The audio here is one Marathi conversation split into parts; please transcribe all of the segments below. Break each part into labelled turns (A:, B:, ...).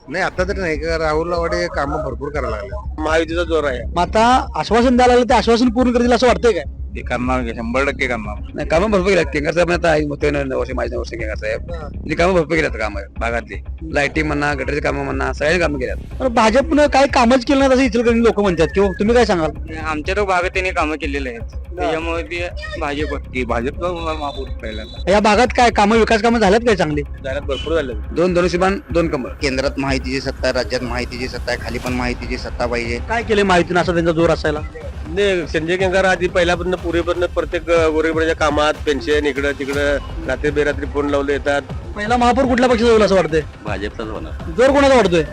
A: नाही आता तरी नाही का राहुल लवाडे कामं भरपूर करायला लागले.
B: महायुतीचा जोर आहे.
C: मग आता आश्वासन द्यायला लागलं ते आश्वासन पूर्ण करतील असं वाटतंय काय?
B: ते करणार 100% करणार.
D: नाही कामं भरपूर केल्यात. केंगार साहेब आता होते 9 वर्ष माझे 9 वर्ष केंगार साहेब म्हणजे कामं भरपूर केल्यात कामं भागातली. लाईटिंग म्हणा, गटरची कामं म्हणा, सगळ्यांनी कामं केल्यात.
C: तर भाजपनं काय कामच केलं नाही असं इचलकरंजी लोक म्हणतात किंवा तुम्ही काय सांगाल?
E: आमच्या तो भागात त्यांनी कामं केलेले आहेत त्याच्यामुळे ते भाजप
B: की भाजपचा होणार महापौर पहिल्यांदा.
C: या भागात काय कामं विकास कामं झाल्यात काय चांगली?
B: जाहिरात भरपूर झाले.
D: दोन धनुष्यबाण 2 कमळ.
A: केंद्रात माहितीची सत्ता आहे, राज्यात माहितीची सत्ता आहे, खाली पण माहितीची सत्ता पाहिजे.
C: काय केले माहितीनं असं त्यांचा जोर असायला?
B: नाही संजय केंगार आधी पहिल्यापासून पुरेपर्यंत प्रत्येक गोरगरिबाच्या कामात पेन्शन इकडं तिकडं रात्री बेरात्री फोन लावले येतात.
C: पहिला महापौर कुठल्या पक्षाचा होईल असं वाटतंय?
B: भाजपचाच होणार.
C: जोर कोणाचा वाटतोय?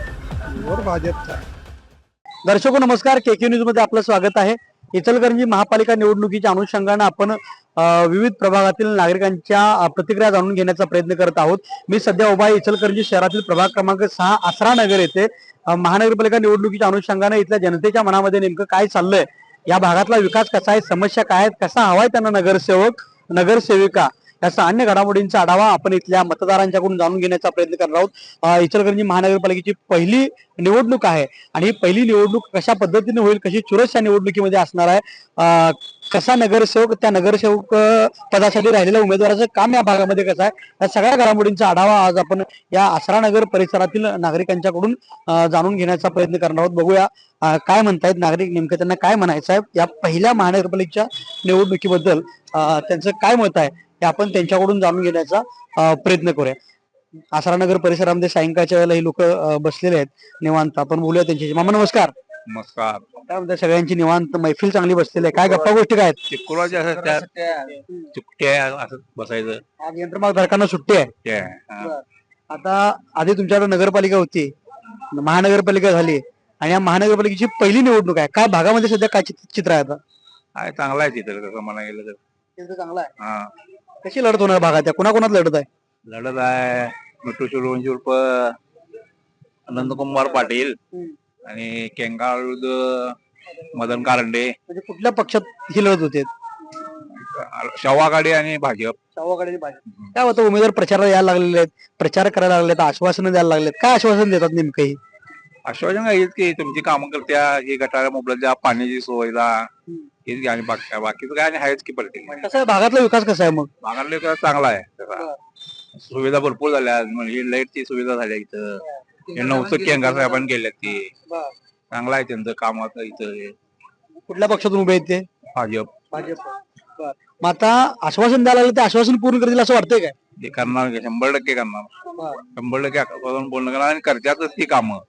A: भाजपचा.
C: दर्शको नमस्कार, केके न्यूज मध्ये आपलं स्वागत आहे. इचलकरंजी महापालिका निवडणुकीच्या अनुषंगानं आपण विविध प्रभागातील नागरिकांच्या प्रतिक्रिया जाणून घेण्याचा प्रयत्न करत आहोत. मी सध्या उभा आहे इचलकरंजी शहरातील प्रभाग क्रमांक 6 आसरा नगर येथे. महानगरपालिका निवडणुकीच्या अनुषंगाने इथल्या जनतेच्या मनामध्ये नेमकं काय चाललंय, या भागातला विकास कसा आहे, समस्या काय आहेत, कसा हवाय त्यांना नगरसेवक नगरसेविका, याचा अन्य घडामोडींचा आढावा आपण इथल्या मतदारांच्याकडून जाणून घेण्याचा प्रयत्न करणार आहोत. इचलकरंजी महानगरपालिकेची पहिली निवडणूक आहे आणि ही पहिली निवडणूक कशा पद्धतीने होईल, कशी चुरस या निवडणुकीमध्ये असणार आहे, कसा नगरसेवक त्या नगरसेवक पदासाठी राहिलेल्या उमेदवाराचं काम या भागामध्ये कसं आहे, या सगळ्या घडामोडींचा आढावा आज आपण या आसरा नगर परिसरातील नागरिकांच्याकडून जाणून घेण्याचा प्रयत्न करणार आहोत. बघूया काय म्हणतायत नागरिक, नेमकं त्यांना काय म्हणायचं आहे या पहिल्या महानगरपालिकेच्या निवडणुकीबद्दल, त्यांचं काय मत आहे हे आपण त्यांच्याकडून जाणून घेण्याचा प्रयत्न करूया. आसरा नगर परिसरामध्ये सायंकाळच्या वेळेला ही लोक बसलेले आहेत निवांत. आपण बोलूया त्यांच्याशी. मामा नमस्कार.
B: नमस्कार.
C: काय म्हणतात, सगळ्यांची निवांत मैफिल चांगली बसलेली आहे, काय गप्पा गोष्टी काय आहेत?
B: चिकुराच्या असं चुकट्या असं बसायचं.
C: आज यंत्रमागधारकांना सुट्टी आहे.
B: ते हा.
C: आता आधी तुमच्याकडे नगरपालिका होती, महानगरपालिका झाली आणि या महानगरपालिकेची पहिली निवडणूक आहे. काय भागामध्ये सध्या काय चित्र आहे आता?
B: आहे चांगला आहे तिथं तसं म्हणा गेलं तर.
C: चांगला आहे.
B: हा
C: कशी लढत होणार भागात, त्या कुणाकुणात लढत आहे?
B: लढत आहे मिट्टू शिरोंची उर्फ आनंदकुमार पाटील आणि केंगार विरुद्ध मदन कारंडे.
C: म्हणजे कुठल्या पक्षात ही लढत होते?
B: शवागाडी आणि भाजप.
C: काय होतं, उमेदवार प्रचाराला यायला लागलेले आहेत, प्रचार करायला लागलेत, आश्वासनं द्यायला लागलेत, काय आश्वासन देतात नेमकंही?
B: आश्वासन हेच की तुमची कामं करत्या, ही गटारा मोबदला, पाण्याची सोयला हेच की, आणि बाकीचं काय आणि आहेच की प्रत्येक
C: कसं आहे भागातला विकास कसा आहे मग?
B: भागातले चांगला आहे तसा. सुविधा भरपूर झाल्या, म्हणजे लाईटची सुविधा झाल्या इथं. हे नव्हतं केंगार साहेबांनी केल्या ती. चांगला आहे त्यांचं काम आता इथं.
C: कुठल्या पक्षातून उभे आहेत ते?
B: भाजप.
C: मग आता आश्वासन द्यायला लागलं ते आश्वासन पूर्ण करतील असं वाटतंय काय?
B: ते करणार 100% करणार. 100% आकाशापासून बोलणं करणार आणि करत्यातच ती कामं.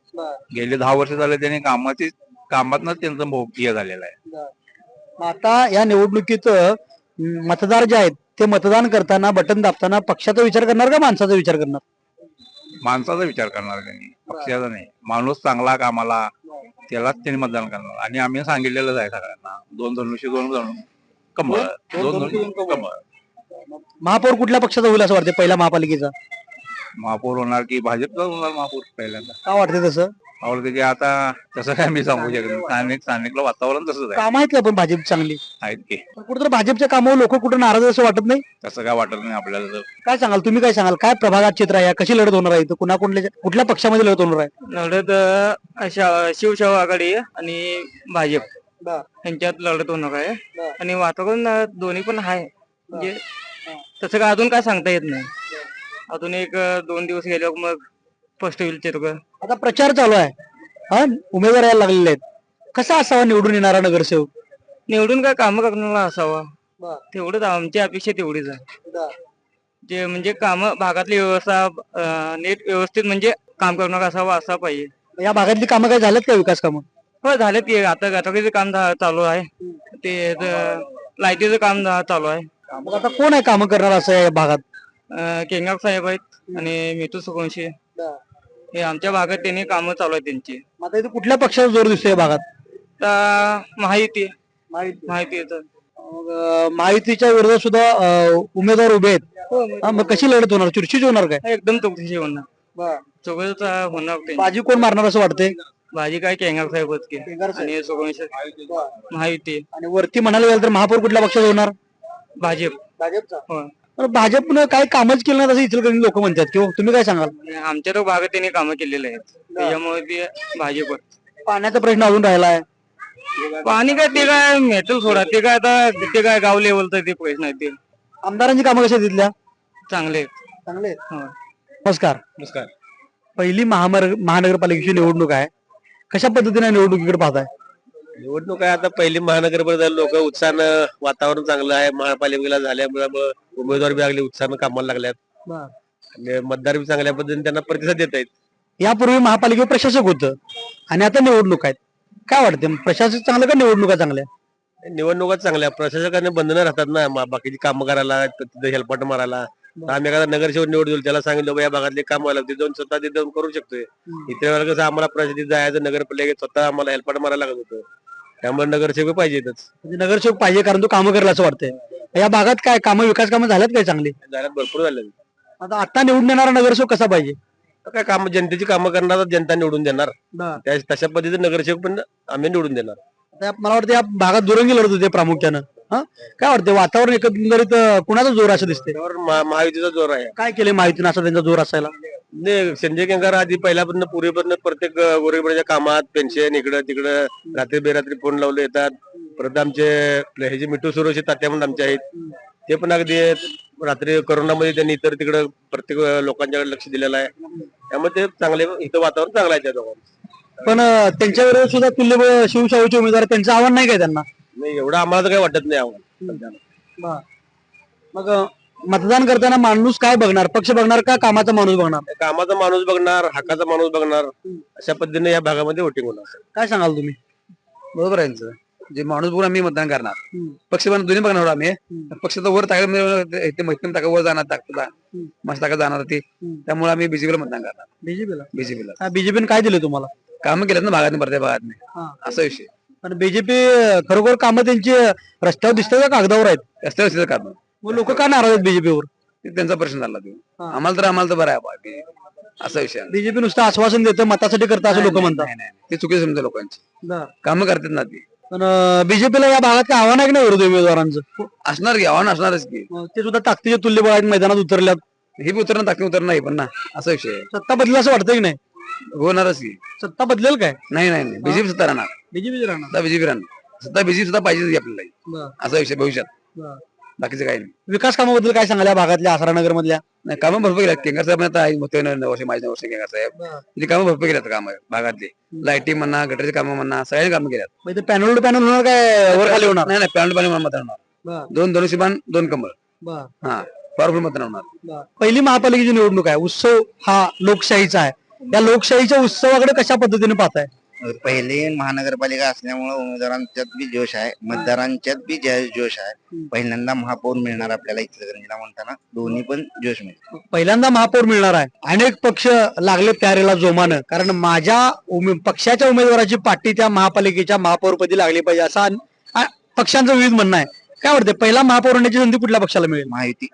B: गेले 10 वर्ष झाले त्यांनी कामातनच त्यांचं हे झालेलं आहे.
C: मग आता या निवडणुकीत मतदार जे आहेत ते मतदान करताना, बटन दाबताना पक्षाचा विचार करणार का माणसाचा विचार करणार?
B: माणसाचा विचार करणार त्यांनी, पक्षाचा नाही. माणूस चांगला कामाला त्यालाच त्यांनी मतदान करणार. आणि आम्ही सांगितलेलंच आहे सगळ्यांना, 2 धनुष्य 2 कमळ, 2 धनुष्य कमळ.
C: महापौर कुठल्या पक्षाचा होईल असं वाटतं पहिल्या महापालिकेचा?
B: महापौर होणार की भाजपचा होणार महापौर पहिल्यांदा.
C: का वाटते तसं?
B: आवडते की आता तसं काय मी सांगू शकत नाही. स्थानिकला वातावरण तसंच आहे.
C: काम आहेत का पण भाजप चांगली?
B: आहेत की.
C: कुठं भाजपच्या कामावर लोक कुठं नाराज असं वाटत नाही?
B: तसं काय वाटत नाही आपल्याला तर.
C: काय सांगाल तुम्ही, काय सांगाल, काय प्रभागात चित्र आहे, कशी लढत होणार आहे इथं, कुठल्या पक्षामध्ये लढत होणार आहे?
E: लढत शिवसेना आघाडी आणि भाजप यांच्यात लढत होणार आहे. आणि वातावरण दोन्ही पण आहे, म्हणजे तसं काय अजून काय सांगता येत नाही. अजून 1-2 दिवस गेल्यावर मग स्पष्ट होईल चित्र.
C: आता प्रचार चालू आहे, हा उमेदवार यायला लागलेले आहेत, कसा असावा निवडून येणारा नगरसेवक?
E: निवडून काय काम करणारा असावा, तेवढंच आमची अपेक्षा तेवढीच आहे. जे म्हणजे काम भागातली व्यवस्था नीट व्यवस्थित म्हणजे काम करणारा असावा, असा पाहिजे.
C: या भागातली कामं काय झालेत का, विकास कामं?
E: हो झालेत की. आता गटारीचं काम चालू आहे, ते लाईटीचं काम चालू आहे.
C: मग आता कोण आहे कामं करणार असं या भागात?
E: केंगार साहेब आहेत आणि मितू सुगवंशी, हे आमच्या भागात त्यांनी कामं चालू आहेत त्यांची.
C: आता इथे कुठल्या पक्षाचा जोर दिसतोय या भागात?
E: माहिती
C: महायुतीच्या विरोधात सुद्धा उमेदवार उभे आहेत. मग कशी लढत होणार, चुरशीच होणार काय?
E: एकदम चौकशी होणार, चौकशीच होणार.
C: बाजी कोण मारणार असं वाटतंय?
E: भाजी काय केंगार साहेबच की आणि सुगवंशी महायुती.
C: आणि वरती म्हणायला गेलं तर महापौर कुठल्या पक्षाचा होणार?
E: भाजप.
C: भाजपचा. पण भाजपनं काही कामच केलं नाही असं इचलकरंजी लोक म्हणतात किंवा तुम्ही काय सांगाल?
E: आमच्या तर भागात त्यांनी कामं केलेले आहेत त्याच्यामुळे ते भाजप.
C: पाण्याचा प्रश्न अजून राहिलाय.
E: पाणी काय ते काय मेटल सोडा ते काय आता ते काय गाव लेवलचं ते प्रश्न आहे ते
C: आमदारांची कामं कशी आहेत तिथल्या?
E: चांगले आहेत.
C: चांगले.
E: हो.
C: नमस्कार.
B: नमस्कार.
C: पहिली महानगरपालिकेची निवडणूक आहे. कशा पद्धतीने निवडणुकीकडे पाहताय?
F: निवडणूक आहे आता पहिली महानगरपालिका लोक उत्साहानं वातावरण चांगलं आहे महापालिकेला झाल्यामुळे उमेदवार बी लागले उत्साहानं कामाला लागल्यात आणि मतदार बी चांगल्या पद्धतीने त्यांना प्रतिसाद देत आहेत.
C: यापूर्वी महापालिकेवर प्रशासक होतं आणि आता निवडणूक आहेत. काय वाटते प्रशासक चांगलं का निवडणुका चांगल्या?
F: निवडणुका चांगल्या प्रशासकाने बंधनं राहतात ना बाकीची कामं करायला तिथे हेलपाट मारायला. तर आम्ही एखादा नगरसेवक निवडून त्याला सांगितलं या भागातले काम व्हायला तिथे जाऊन स्वतः तिथे जाऊन करू शकतोय. इथे वेळेला कसं आम्हाला प्रशासकीय जायचं नगरपालिकेत स्वतः आम्हाला हेलपाट मारायला लागत होतं त्यामुळे नगरसेवक पाहिजेतच.
C: म्हणजे नगरसेवक पाहिजे कारण तो कामं करेल असं वाटतंय. या भागात काय कामं विकास कामं झाल्यात काय चांगली?
F: जाण्यात भरपूर झाले.
C: आता निवडून येणारा नगरसेवक कसा पाहिजे?
F: काय काम जनतेची कामं करणार तर जनता निवडून देणार तशा पद्धतीने नगरसेवक पण आम्ही निवडून देणार.
C: आता मला वाटतं या भागात दुरंगी लढत होते प्रामुख्यानं. काय वाटतं वातावरण एकंदरीत कुणाचा जोर असं दिसते?
F: त्यावर महायुतीचा जोर आहे.
C: काय केले माहितीनं असं त्यांचा जोर असायला?
F: नाही संजय केंगार आधी पहिल्यापासून पूर्वीपासून प्रत्येक गोरगरिबाच्या कामात पेन्शन इकडं तिकडं रात्री बेरात्री फोन लावले येतात. परत आमचे हे जे मिठू सुरोशी तात्या म्हणून आमचे आहेत ते पण अगदी रात्री कोरोनामध्ये त्यांनी इतर तिकडं प्रत्येक लोकांच्याकडे लक्ष दिलेलं आहे त्यामुळे ते चांगले इथं वातावरण चांगलं आहे त्या दोघांचं.
C: पण त्यांच्या वेळेस सुद्धा तुल्यबळ शिवशाहूचे उमेदवार त्यांचं आव्हान नाही काय त्यांना?
F: नाही एवढं आम्हाला तर काही वाटत नाही आव्हान.
C: मग मतदान करताना माणूस काय बघणार? पक्ष बघणार का कामाचा माणूस बघणार?
F: कामाचा माणूस बघणार हक्काचा माणूस बघणार अशा पद्धतीने या भागामध्ये वोटिंग होणार.
C: काय सांगाल तुम्ही?
D: बरोबर आहे जे माणूस बघून आम्ही मतदान करणार. पक्ष पण दोन्ही बघणार आम्ही. पक्षाचा वर ताकद वर जाणार ताकद मस्त ताकद जाणार ती त्यामुळे आम्ही बीजेपीला मतदान करणार. बीजेपीला
C: बीजेपीने काय दिलं तुम्हाला?
D: कामं केल्यात ना भागात प्रत्येक भागात असा विषय.
C: पण बीजेपी खरोखर कामं त्यांची रस्त्यावर दिसतात का कागदावर आहेत?
D: रस्त्यावर काम
C: लोक का नाराज आहेत बीजेपीवर?
D: त्यांचा प्रश्न झाला तो आम्हाला तर बरं आहे असा विषय.
C: बीजेपी नुसतं आश्वासन देतं मतासाठी करतं असं लोक म्हणतात.
D: ते चुकी समजा लोकांची कामं करतात ना ती.
C: पण बीजेपीला या भागात काय आव्हान आहे की नाही विरोधी उमेदवारांचं?
D: असणार की आव्हान असणारच की.
C: ते सुद्धा ताकदीचे तुल्यबळ आहेत मैदानात उतरल्यात.
D: हे बी उतरणं ताकद उतरणं नाही पण ना असा विषय आहे.
C: सत्ता बदलेल असं वाटतं की नाही?
D: होणारच की.
C: सत्ता बदलेल काय?
D: नाही बीजेपी सत्ता राहणार.
C: बीजेपी राहणार.
D: सत्ता बीजेपी राहणार. सत्ता बीजेपी सुद्धा पाहिजे आपल्याला असा विषय भविष्यात. बाकीचं काही नाही.
C: विकास कामाबद्दल काय सांगाल या भागातल्या आसरा नगर मधल्या?
D: नाही कामं भरपूर केल्यात. केंगार साहेब आता माझे 9 वर्ष केंगार साहेब तिथे कामं भरपूर केल्यात कामं भागातले. लाईटिंग म्हणा गटरची कामं म्हणा सगळ्यांनी कामं केल्यात.
C: म्हणजे पॅनल टू पॅनल होणार काय वर खाली होणार?
D: नाही पॅनल पाणी मत होणार. 2 धनुष्यबाण 2 कमळ हा पॉवरफुल मत होणार.
C: पहिली महापालिकेची निवडणूक आहे. उत्सव हा लोकशाहीचा आहे. या लोकशाहीच्या उत्सवाकडे कशा पद्धतीने पाहताय?
A: पहिले महानगरपालिका असल्यामुळे उमेदवारांच्यात बी जोश आहे मतदारांच्यात बी जोश आहे. पहिल्यांदा महापौर मिळणार आपल्याला इचलकरंजीला म्हणताना दोन्ही पण जोश मिळेल.
C: पहिल्यांदा महापौर मिळणार आहे. अनेक पक्ष लागले प्यारेला जोमानं कारण माझ्या पक्षाच्या उमेदवाराची पाठी त्या महापालिकेच्या महापौरपदी लागली पाहिजे असा पक्षांचं विविध म्हणणं आहे. काय वाटतं पहिला महापौर होण्याची संधी कुठल्या पक्षाला मिळेल?
A: महायुती.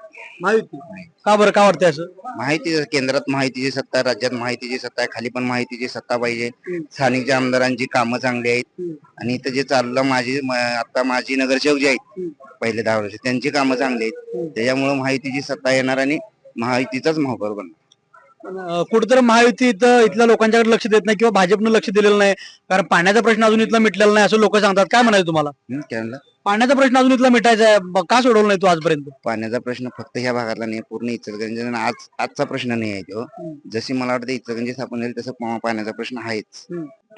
C: का बरं का वाटतंय असं?
A: माहिती केंद्रात माहितीची सत्ता राज्यात माहितीची सत्ता आहे खाली पण माहितीची सत्ता पाहिजे. स्थानिकच्या आमदारांची कामं चांगली आहेत आणि इथं जे चाललं आता माजी नगरसेवक जे आहेत पहिले 10 वर्ष त्यांची कामं चांगली आहेत त्याच्यामुळे माहितीची सत्ता येणार आणि माहितीचाच महापौर बनणार.
C: कुठेतरी महायुती इथल्या लोकांच्याकडे लक्ष देत नाही किंवा भाजपनं लक्ष दिलेलं नाही कारण पाण्याचा प्रश्न अजून इथला मिटलेला नाही असं लोक सांगतात. काय म्हणायचं तुम्हाला? पाण्याचा प्रश्न अजून इथला मिटायचा आहे का सोडवलं नाही तो आजपर्यंत?
A: पाण्याचा प्रश्न फक्त ह्या भागातला नाही पूर्ण इचलकरंजी आजचा प्रश्न नाही आहे तो. जशी मला वाटतं इचलकरंजी स्थापन झाली तसं पाण्याचा प्रश्न आहेच.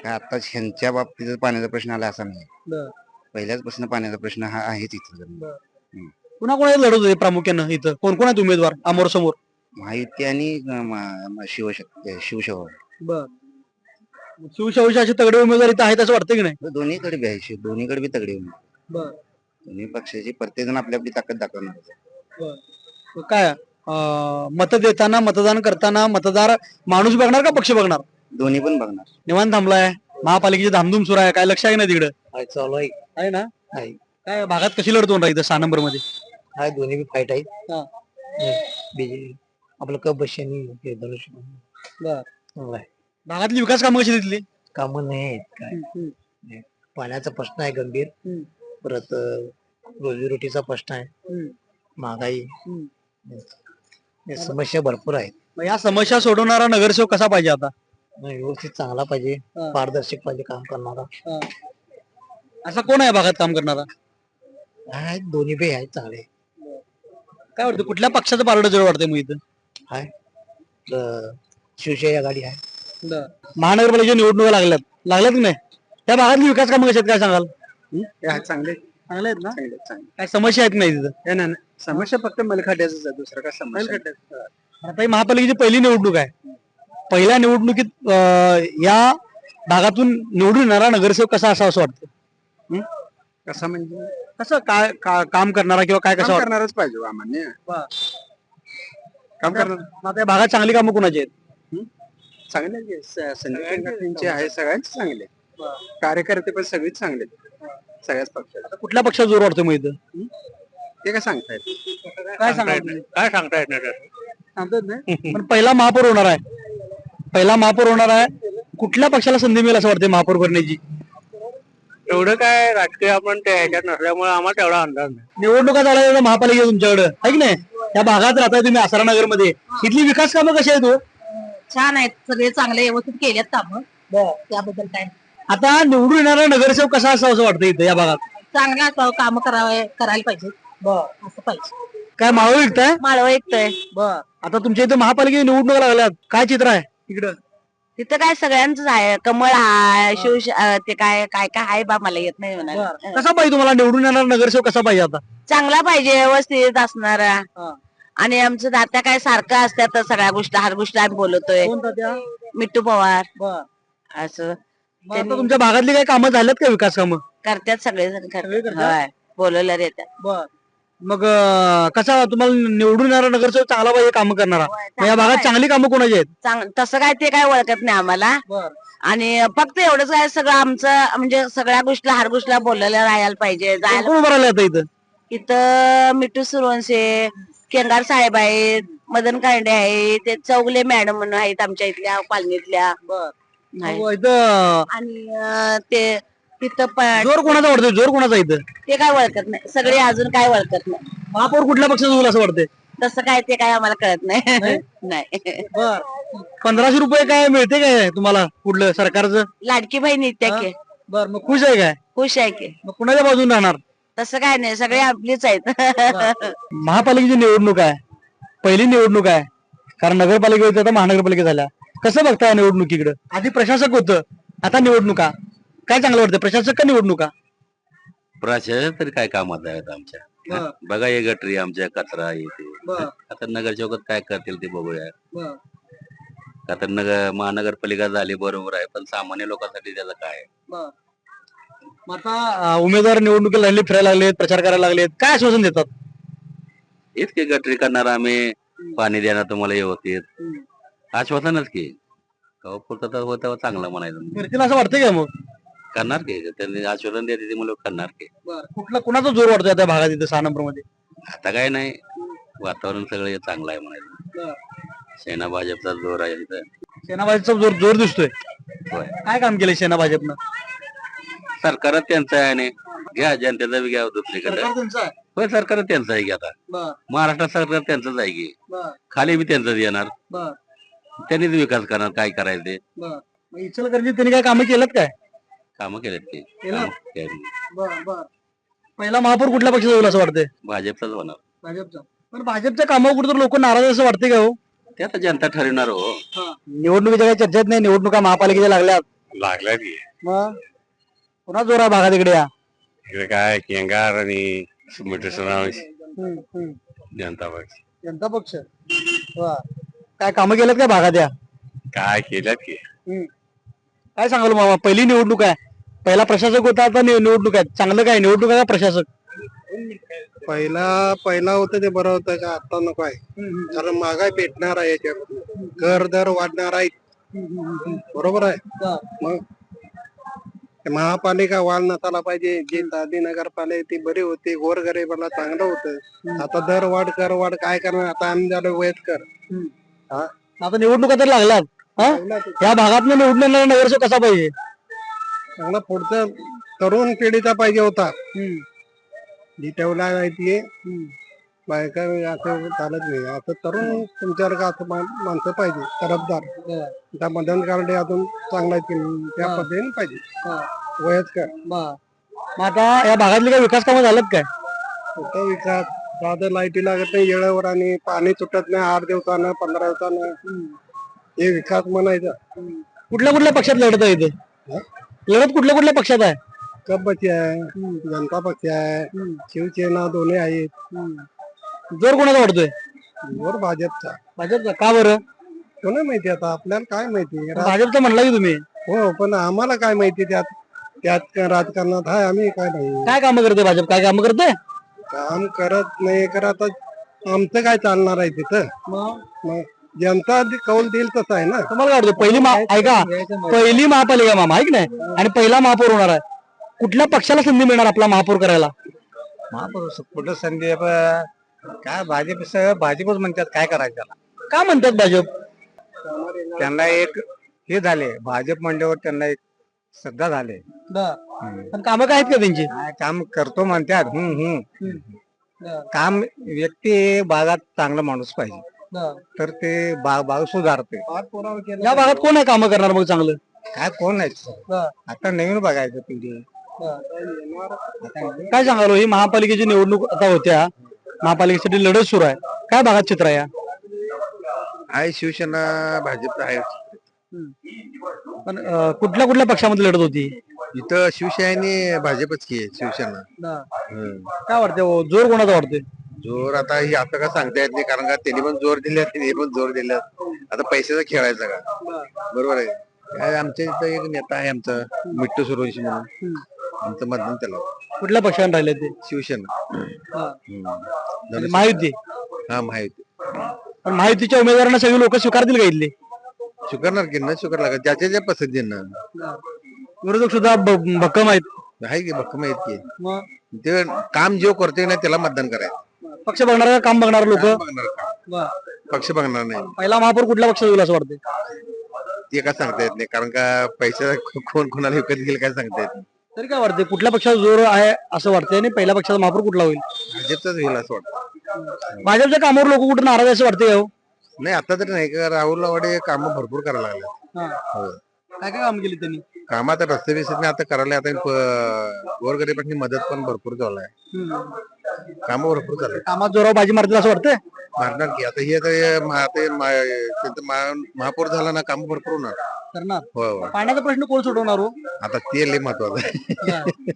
A: काय आता ह्यांच्या बाबतीत पाण्याचा प्रश्न आला असा नाही. पहिल्याच प्रश्न पाण्याचा प्रश्न हा आहेच इचलकरंजी.
C: पुन्हा कोणाला लढत होते प्रामुख्यानं इथं कोण कोण आहेत उमेदवार अमोर समोर?
A: महायुती आणि शिवशाहू.
C: शिवशाहूचे असे तगडे उमेदवार इथं आहेत असं वाटतं की नाही?
A: दोन्हीकडे बी आहे दोन्हीकडे बी तगडे उमेदवार. दोन्ही पक्षाची प्रत्येक जण आपली आपली ताकद दाखवणार.
C: काय मत देताना मतदान करताना मतदार माणूस बघणार का पक्ष बघणार?
A: दोन्ही पण बघणार.
C: निवांत थांबलाय महापालिकेची धामधूम सुरू आहे काय लक्ष आहे ना तिकडं?
D: चालू
C: आहे ना? काय भागात कशी लढतो इथं 6 नंबर मध्ये?
D: आहे दोन्ही बी फाईट आहेत. बीजेपी आपलं कप बशी
C: भागातली विकास कामं कशी तिथली?
D: कामं नाही आहेत काय. पाण्याचा प्रश्न आहे गंभीर. परत रोजीरोटीचा प्रश्न आहे. महागाई
G: समस्या भरपूर आहेत.
C: मग या समस्या सोडवणारा नगरसेवक कसा पाहिजे आता?
G: व्यवस्थित चांगला पाहिजे, पारदर्शक पाहिजे काम करणारा.
C: असा कोण आहे भागात काम करणारा?
G: आहेत दोन्ही बी आहेत चांगले.
C: काय वाटतं कुठल्या पक्षाचं पारडं जड वाटतंय मग इथं?
G: आहे शिवसेना गाडी आहे.
C: महानगरपालिकेच्या निवडणुका लागल्यात की नाही? त्या भागातली विकास कामं कशी आहेत काय सांगाल?
D: चांगले
C: चांगले आहेत ना? काय समस्या आहेत नाही तिथं?
D: समस्या फक्त मलखाट्याच आहे, दुसरं काय समस्या.
C: आता ही महापालिकेची पहिली निवडणूक आहे. पहिल्या निवडणुकीत या भागातून निवडून येणारा नगरसेवक कसा असावा असं वाटतं?
D: कसं म्हणजे
C: कसं काय काम करणारा किंवा काय कसं वाटतं?
D: करणारच पाहिजे आम्हाला. काम करणार
C: आता या भागात चांगली कामं कोणाची आहेत?
D: चांगले संजय आहे, सगळ्यांचे चांगले कार्यकर्ते पण सगळेच चांगले, सगळ्याच पक्षाचे.
C: आता कुठल्या पक्षात जोर वाटतो मग इथं?
D: ते काय सांगतायत?
C: काय सांगाल?
B: काय सांगता येत नाही
C: सांगतात नाही पण पहिला महापौर होणार आहे. कुठल्या पक्षाला संधी मिळेल असं वाटतं महापौर करण्याची?
B: एवढं काय राजकीय आपण त्या ह्याच्यात नसल्यामुळे आम्हाला तेवढा अंदाज नाही.
C: निवडणुका चालू महापालिका तुमच्याकडे आहे की नाही? या भागात राहताय तुम्ही आसरा नगर मध्ये. इथली विकास कामं कशी आहेत?
H: छान आहेत, सगळे चांगले व्यवस्थित केलेत काम, त्याबद्दल काय
C: आता निवडून येणारा नगरसेवक कसा असावा असं वाटतं इथं या भागात?
H: चांगला काम करायला पाहिजे असं पाहिजे.
C: काय मावळ विकताय?
H: माळव ऐकतोय
C: आता तुमच्या इथं महापालिकेची निवडणुका लागल्यात, काय चित्र आहे इकडं?
H: तिथं काय सगळ्यांच आहे, कमळ हाय, ते काय काय काय आहे बा, मला येत नाही म्हणा.
C: कसा पाहिजे तुम्हाला निवडून येणारा नगरसेवक कसा पाहिजे आता?
H: चांगला पाहिजे, व्यवस्थित असणारा. आणि आमचं दात्या काय सारखं असतात सगळ्या गोष्टी, हर गोष्टी आम्ही बोलतोय. मिट्टू पवार असं
C: मग आता तुमच्या भागातली काही कामं झाल्यात का, विकास कामं?
H: करतात सगळेजण, बोलवलं येतात.
C: मग कसा तुम्हाला निवडून येणारा नगरसेवक चांगला पाहिजे, कामं करणारा? मग या भागात चांगली कामं कोणाची आहेत?
H: तसं काय ते काय ओळखत नाही आम्हाला. आणि फक्त एवढंच काय, सगळं आमचं म्हणजे सगळ्या गोष्टीला, हर गोष्टीला बोलायला राहायला पाहिजे, जायला.
C: कोण उभं राहिलं आता इथं?
H: इथं मिठू सुरवंशे, केंगार साहेब आहेत, मदन कांडे आहेत, ते चौगले मॅडम म्हणून आहेत आमच्या इथल्या कॉलनीतल्या.
C: मग इथं
H: आणि ते तिथं
C: जोर कोणाचा वाटतोय? जोर कोणाचा इथं?
H: ते काय ओळखत नाही, सगळे अजून काय ओळखत नाही.
C: महापौर कुठल्या पक्षाचा होईल असं वाटतंय?
H: तसं काय ते काय आम्हाला कळत नाही. नाही.
C: 1500 रुपये काय मिळते काय तुम्हाला कुठलं सरकारचं?
H: लाडकी बहीण येते की.
C: बर, मग खुश आहे काय?
H: खुश आहे की.
C: मग कुणाच्या बाजून राहणार?
H: तसं काय नाही, सगळे आपलीच आहेत.
C: महापालिकेची निवडणूक आहे, पहिली निवडणूक आहे, कारण नगरपालिका होती, आता महानगरपालिका झाल्या. कसं बघताय निवडणुकीकडे? आधी प्रशासक होतं, आता निवडणुका. काय चांगलं वाटतं, प्रशासक का निवडणुका?
I: प्रशासक तरी काय कामात आहेत आमच्या? बघा हे गटरी आमच्या कचरा येते. आता नगरसेवकात काय करतील ते बघूया. आता महानगरपालिका झाली बरोबर आहे, पण सामान्य लोकांसाठी त्याचं काय?
C: मग आता उमेदवार निवडणुकीला लागले, फिरायला लागलेत, प्रचार करायला लागलेत, काय आश्वासन देतात?
I: हेच की गटरी करणार आम्ही, पाणी देणार तुम्हाला व्यवस्थित, आश्वासनच की. पुरतं होतं चांगलं म्हणायचं.
C: करतील असं वाटतंय का? मग
I: करणार की त्यांनी आश्वासन देते ते मुलं करणार की.
C: कुणाचा जोर वाटतोय आता भागात इथं 6 नंबर मध्ये?
I: आता काय नाही, वातावरण सगळं चांगलं आहे म्हणायचं. सेना भाजपचा जोर आहे इथं.
C: सेना भाजपचा जोर दिसतोय.
I: होय,
C: काय काम केलंय सेना भाजपनं?
I: सरकार त्यांचं आहे आणि घ्या जनतेचा बी घ्या दुसरीकडे. होय, सरकार त्यांचं आहे की. आता महाराष्ट्र सरकार त्यांचंच आहे की, खाली बी त्यांचंच येणार, त्यांनीच विकास करणार. काय करायचं ते.
C: इचलकरंजीत त्यांनी काय कामं केलं काय?
I: कामं केलेत की.
C: पहिला महापौर कुठल्या पक्षाचा होईल असं वाटतंय?
I: भाजपचाच होणार.
C: भाजपचा. पण भाजपच्या कामावर कुठे लोक नाराज असं वाटतंय का? हो,
I: ते आता जनता ठरवणार. हो,
C: निवडणुकीच्या काही चर्चेत नाही, निवडणुका महापालिकेच्या लागल्या
F: की
C: मग पुन्हा जोर आहे भागात इकडे या.
F: इकडे काय केंगार आणि जनता पक्ष.
C: जनता पक्ष. काय कामं केलेत काय भागात या?
F: काय केल्यात की.
C: काय सांगाल मामा, पहिली निवडणूक आहे, पहिला प्रशासक होता, आता निवडणूक आहे. चांगलं काय निवडणूक आहे का प्रशासक?
J: पहिला होतं ते बरं होतं का, आता नको आहे. कारण महागाई पेटणार आहे, याच्यात कर दर वाढणार आहेत. बरोबर आहे. मग महापालिका वाढ नसायला पाहिजे. जी साधी नगरपालिका ती बरी होती, गोरगरीबाला चांगलं होतं. आता दर वाढ कर वाढ काय करणार? आता आम्ही झालो वयस्कर.
C: आता निवडणुका तर लागल्यात. या भागात निवडून येणारा नगरसेवक कसा पाहिजे?
J: चांगला पुढचा तरुण पिढीचा पाहिजे होता. जी ठेवला माहितीये बायका असं चालत नाही असं तरुण तुमच्यासारखं असं माणसं पाहिजे तरफदार त्या मतदान कार्ड अजून चांगला आहे की नाही, त्या पद्धतीने पाहिजे वयस्कर
C: मग आता या भागातली काही विकास कामं झालेत काय?
J: कुठं विकास साधं लाईटी लागत नाही वेळेवर आणि पाणी सुटत नाही 8 दिवसानं 15 दिवसानं हे विकास म्हणायचा.
C: कुठल्या कुठल्या पक्षात लढत आहे इथे? लढत कुठल्या कुठल्या पक्षात आहे?
J: कपची आहे जनता पक्ष आहे शिवसेना दोन्ही आहेत
C: जोर कोणाचा वाटतोय?
J: वर भाजपचा.
C: भाजपचा का बरं?
J: कोणा माहिती आता आपल्याला काय माहिती
C: भाजपचं म्हणला की तुम्ही
J: हो पण आम्हाला काय माहिती त्यात राजकारणात आहे आम्ही काय नाही
C: काय कामं करते भाजप? काय कामं करते?
J: काम करत नाही करत आमचं काय चालणार आहे तिथं मग जनता कौल देईल तसं आहे ना.
C: तुम्हाला काय वाटतं? ऐका पहिली महापालिका मामा ऐक नाही आणि पहिला महापौर होणार आहे. कुठल्या पक्षाला संधी मिळणार आपला महापौर करायला?
D: कुठं संधी काय भाजपच म्हणतात काय करायचं त्याला.
C: का म्हणतात भाजप?
D: त्यांना एक हे झाले भाजप म्हणल्यावर त्यांना एक श्रद्धा झाले.
C: पण कामं काय आहेत का त्यांची?
D: काय काम करतो म्हणतात काम व्यक्ती बागात चांगला माणूस पाहिजे तर ते बाग सुधारते.
C: या भागात कोण आहे कामं करणार मग चांगलं?
D: काय कोण नाही आता नवीन बघायचं पिढी.
C: काय सांगाल ही महापालिकेची निवडणूक आता होत्या महापालिकेसाठी लढत सुरू आहे काय भागात चित्र आहे?
F: आहे शिवसेना भाजपचा आहे.
C: पण कुठल्या कुठल्या पक्षामध्ये लढत होती?
F: इथं शिवसेना भाजपच की शिवसेना.
C: काय वाटतंय जोर कोणाचा वाटतोय?
F: जोर आता ही आता का सांगता येत नाही कारण का त्यांनी पण जोर दिले त्यांनी पण जोर दिले आता पैशाचा खेळायचा का बरोबर आहे. काय आमच्या इथं एक नेता आहे आमचा मिट्टू सूर्यवंशी म्हणून आमचं मतदान त्याला.
C: कुठल्या पक्षाने राहिले ते?
F: शिवसेना
C: महायुती.
F: हा माहिती
C: पण महायुतीच्या उमेदवारांना सगळी लोक स्वीकारतील का इथले?
F: स्वीकारणार की न स्वीकारला ज्याच्या ज्या पसंतीनं.
C: विरोधक सुद्धा भक्कम आहेत.
F: आहे की भक्कम आहेत की ते काम जो करतोय ना त्याला मतदान करायचं.
C: पक्ष बघणार काम बघणार लोक
F: बघणार का पक्ष बघणार नाही.
C: पहिला महापौर कुठल्या पक्षात होईल असं वाटतं?
F: ते काय सांगता येत नाही कारण का पैसा कोण कोणाला विकत घेईल काय सांगता येत नाही.
C: तरी काय वाटतंय कुठल्या पक्षात जोर आहे असं वाटतंय आणि पहिल्या पक्षाचा महापौर कुठला होईल?
F: भाजपचाच होईल असं वाटतं.
C: भाजपच्या कामावर लोक कुठे नाराज आहे असं वाटतंय?
F: नाही आता तरी नाही का राहुल आवाडे काम भरपूर करायला लागले.
C: काय काय काम केली त्यांनी?
F: काम आता रस्ते बिस्ते आता करायला आता गोरगरीबांनी मदत पण भरपूर चालू आहे. काम भरपूर चालू आहे.
C: कामात जोरावर बाजी मारतील असं वाटतंय?
F: मारणार की आता हे त्यांचं महापौर झाला ना काम भरपूर होणार.
C: करणार.
F: हो
C: पाण्याचा प्रश्न कोण सोडवणार हो?
F: आता ते लय महत्वाचं आहे.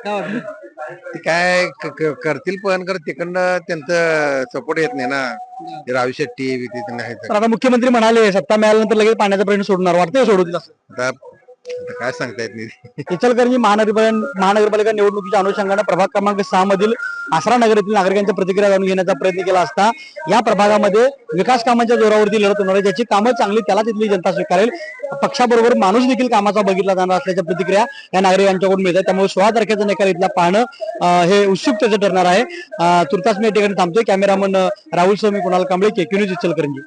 C: काय वाटतं?
F: ते काय करतील पण तिकडनं त्यांचं सपोर्ट येत नाही ना. रावी शेट्टी
C: तर आता मुख्यमंत्री म्हणाले सत्ता मिळाल्यानंतर लगेच पाण्याचा प्रश्न सोडणार वाटतंय सोडवतील असं?
F: आता काय सांगता येत नाही.
C: इचलकरंजी महानगरपालिका निवडणुकीच्या अनुषंगाने प्रभाग क्रमांक 6 मधील आसरा नगर येथील नागरिकांच्या प्रतिक्रिया जाणून घेण्याचा प्रयत्न केला असता या प्रभागामध्ये विकास कामांच्या जोरावरती लढत होणार आहे. ज्याची कामं चांगली त्याला तिथली जनता स्वीकारेल. पक्षाबरोबर माणूस देखील कामाचा बघितला जाणार असल्याच्या प्रतिक्रिया या नागरिकांच्याकडून मिळतात. त्यामुळे 16 तारखेचा निकाल इथला पाहणं हे उत्सुकतेचं ठरणार आहे. तुर्तास मी या ठिकाणी थांबतोय. कॅमेरामन राहुल सह मी कुणाल कांबळे, केके न्यूज इचलकरंजी.